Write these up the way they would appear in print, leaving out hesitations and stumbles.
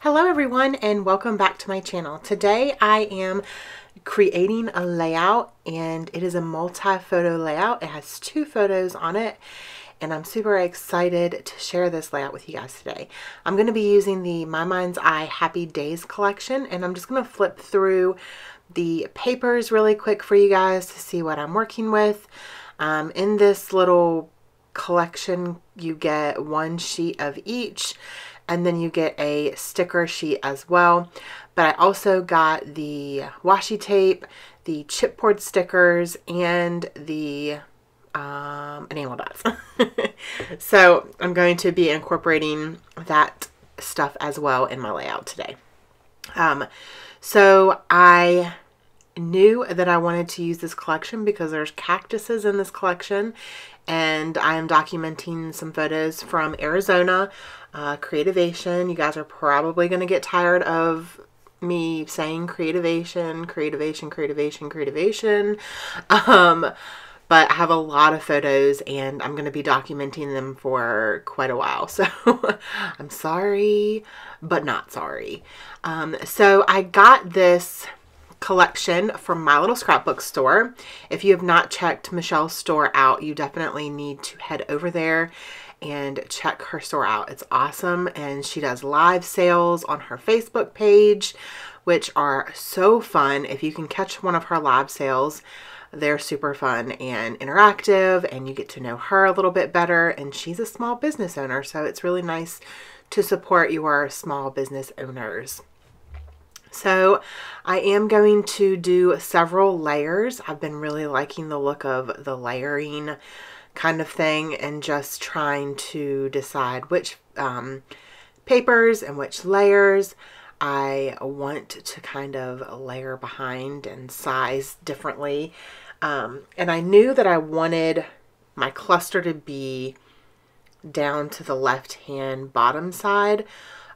Hello everyone and welcome back to my channel. Today I am creating a layout and it is a multi-photo layout. It has 2 photos on it and I'm super excited to share this layout with you guys today. I'm going to be using the My Mind's Eye Happy Days collection and I'm just going to flip through the papers really quick for you guys to see what I'm working with. In this little collection you get 1 sheet of each, and then you get a sticker sheet as well. But I also got the washi tape, the chipboard stickers, and the enamel dots. So I'm going to be incorporating that stuff as well in my layout today. So I knew that I wanted to use this collection because there's cactuses in this collection, and I am documenting some photos from Arizona, Creativation. You guys are probably going to get tired of me saying Creativation. But I have a lot of photos and I'm going to be documenting them for quite a while. So I'm sorry, but not sorry. So I got this collection from my little scrapbook store. If you have not checked Michelle's store out, you definitely need to head over there and check her store out. It's awesome, and she does live sales on her Facebook page, which are so fun. If you can catch one of her live sales, they're super fun and interactive, and you get to know her a little bit better, and she's a small business owner, so it's really nice to support your small business owners. So I am going to do several layers. I've been really liking the look of the layering kind of thing and just trying to decide which papers and which layers I want to kind of layer behind and size differently. And I knew that I wanted my cluster to be down to the left-hand bottom side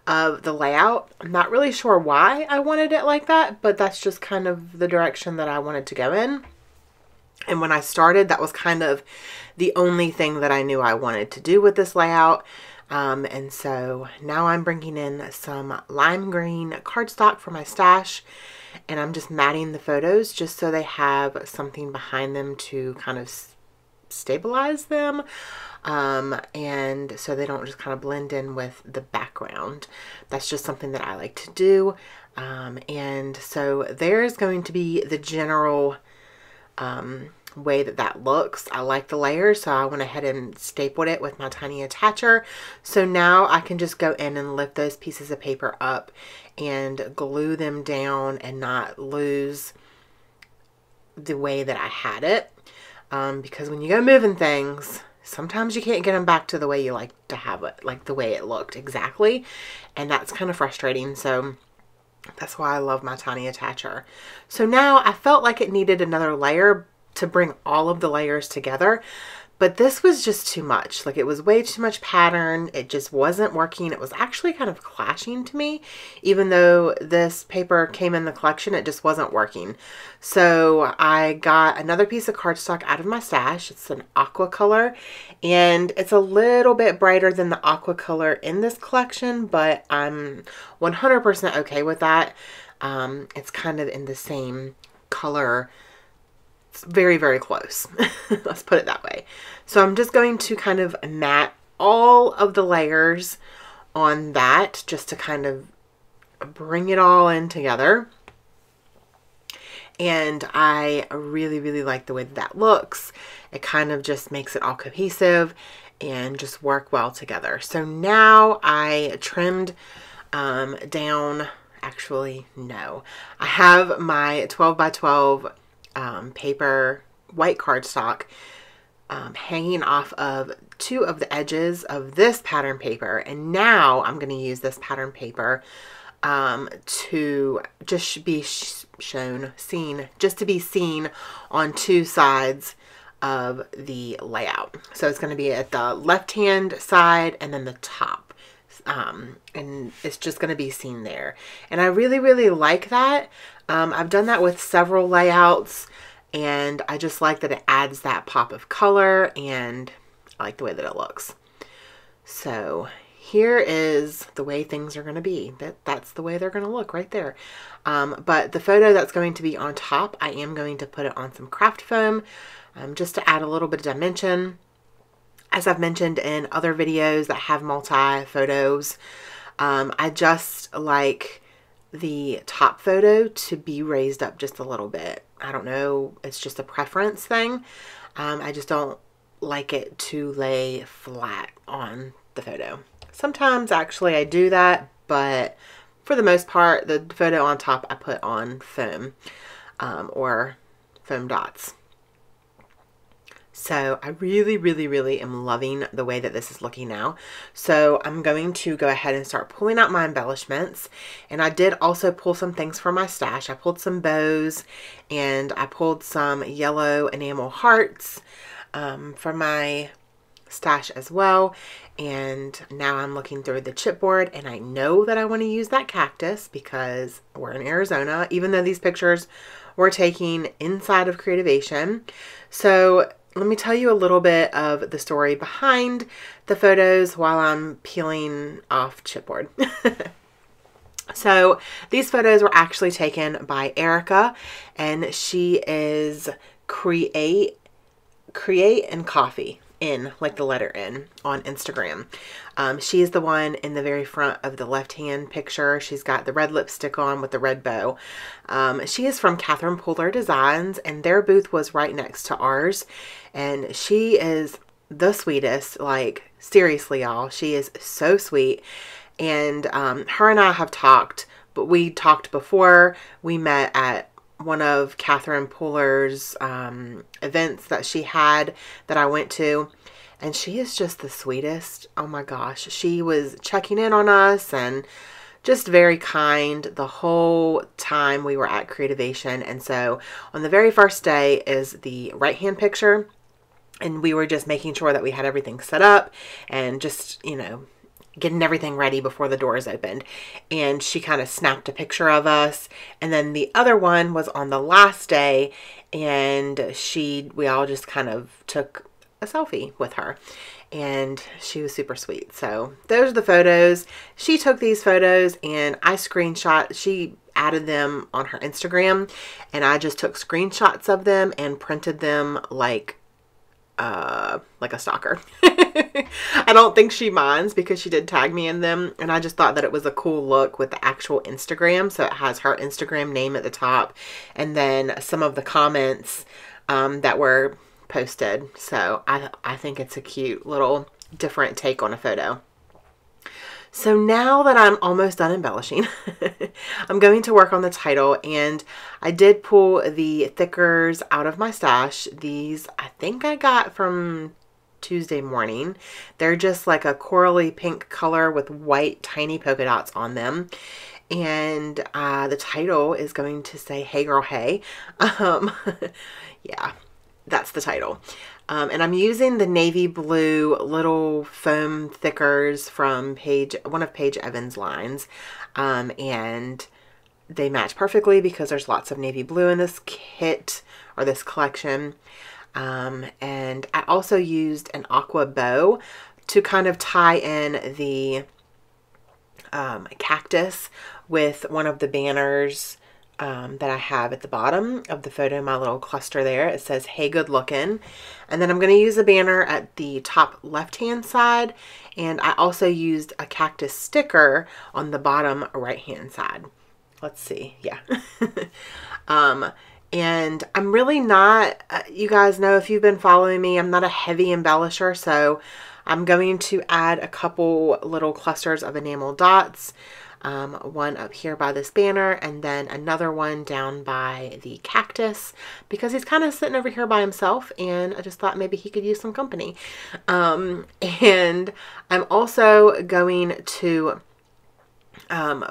of the layout. I'm not really sure why I wanted it like that, but that's just kind of the direction that I wanted to go in. And when I started, that was kind of the only thing that I knew I wanted to do with this layout. And so now I'm bringing in some lime green cardstock for my stash, and I'm just matting the photos just so they have something behind them to kind of stabilize them. And so they don't just kind of blend in with the background. That's just something that I like to do. And so there's going to be the general way that looks. I like the layers, so I went ahead and stapled it with my tiny attacher. So now I can just go in and lift those pieces of paper up and glue them down and not lose the way that I had it. Because when you go moving things, sometimes you can't get them back to the way you like to have it, like the way it looked exactly. And that's kind of frustrating. So that's why I love my tiny attacher. So now I felt like it needed another layer to bring all of the layers together, but this was just too much. Like, it was way too much pattern. It just wasn't working. It was actually kind of clashing to me. Even though this paper came in the collection, it just wasn't working. So I got another piece of cardstock out of my stash. It's an aqua color, and it's a little bit brighter than the aqua color in this collection, but I'm 100% okay with that. It's kind of in the same color. It's very, very close. Let's put it that way. So I'm just going to kind of mat all of the layers on that just to kind of bring it all in together. And I really, really like the way that looks. It kind of just makes it all cohesive and just work well together. So now I trimmed down, actually, no. I have my 12 by 12 paper, white cardstock, hanging off of 2 of the edges of this pattern paper, and now I'm going to use this pattern paper to just be seen on 2 sides of the layout. So it's going to be at the left hand side and then the top, and it's just going to be seen there, and I really, really like that. I've done that with several layouts, and I just like that it adds that pop of color, and I like the way that it looks. So here is the way things are going to be. That's the way they're going to look right there. But the photo that's going to be on top, I am going to put it on some craft foam just to add a little bit of dimension. As I've mentioned in other videos that have multi photos, I just like the top photo to be raised up just a little bit. I don't know, it's just a preference thing. I just don't like it to lay flat on the photo. Sometimes actually I do that, but for the most part, the photo on top I put on foam or foam dots. So I really, really, really am loving the way that this is looking now. So I'm going to go ahead and start pulling out my embellishments. And I did also pull some things from my stash. I pulled some bows and I pulled some yellow enamel hearts from my stash as well. And now I'm looking through the chipboard and I know that I want to use that cactus because we're in Arizona, even though these pictures were taken inside of Creativation. So let me tell you a little bit of the story behind the photos while I'm peeling off chipboard. So these photos were actually taken by Erica, and she is Create and Coffee, in like the letter N, on Instagram. She's the one in the very front of the left hand picture. She's got the red lipstick on with the red bow. She is from Catherine Puller Designs, and their booth was right next to ours. And she is the sweetest, like seriously y'all, she is so sweet. And her and I have talked, but we talked before we met at one of Catherine Puller's events that she had that I went to, and she is just the sweetest. Oh my gosh, she was checking in on us and just very kind the whole time we were at Creativation. And so on the very first day is the right hand picture, and we were just making sure that we had everything set up and just, you know, getting everything ready before the doors opened. And she kind of snapped a picture of us. And then the other one was on the last day, and we all just kind of took a selfie with her, and she was super sweet. So those are the photos. She took these photos and I she added them on her Instagram, and I just took screenshots of them and printed them like a stalker. I don't think she minds because she did tag me in them, and I just thought that it was a cool look with the actual Instagram. So it has her Instagram name at the top and then some of the comments that were posted. So I think it's a cute little different take on a photo. So now that I'm almost done embellishing, I'm going to work on the title, and I did pull the thickers out of my stash. These I think I got from Tuesday morning. They're just like a corally pink color with white tiny polka dots on them. And the title is going to say, "Hey Girl, Hey." Yeah, that's the title. And I'm using the navy blue little foam thickers from one of Paige Evans' lines. And they match perfectly because there's lots of navy blue in this kit or this collection. And I also used an aqua bow to kind of tie in the cactus with one of the banners that I have at the bottom of the photo, my little cluster there. It says, "Hey, good looking." And then I'm going to use a banner at the top left hand side, and I also used a cactus sticker on the bottom right hand side. Let's see, yeah. And I'm really not, you guys know if you've been following me, I'm not a heavy embellisher, so I'm going to add a couple little clusters of enamel dots. One up here by this banner, and then another one down by the cactus because he's kind of sitting over here by himself, and I just thought maybe he could use some company. And I'm also going to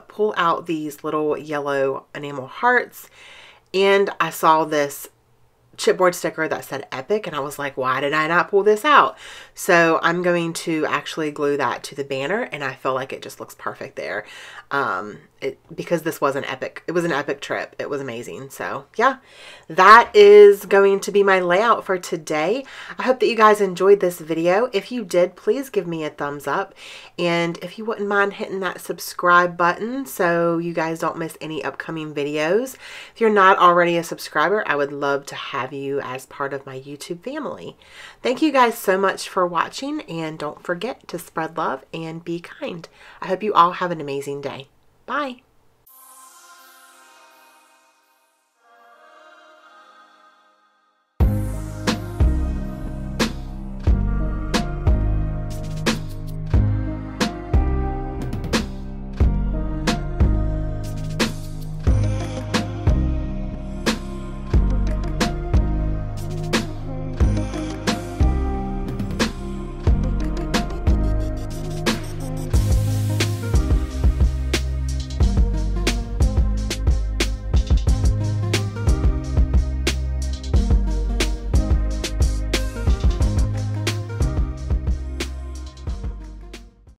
pull out these little yellow enamel hearts, and I saw this chipboard sticker that said Epic, and I was like, why did I not pull this out? So I'm going to actually glue that to the banner, and I feel like it just looks perfect there. Because this was an epic, it was an epic trip. It was amazing. So yeah, that is going to be my layout for today. I hope that you guys enjoyed this video. If you did, please give me a thumbs up, and if you wouldn't mind hitting that subscribe button so you guys don't miss any upcoming videos. If you're not already a subscriber, I would love to have you as part of my YouTube family. Thank you guys so much for watching, and don't forget to spread love and be kind. I hope you all have an amazing day. Bye.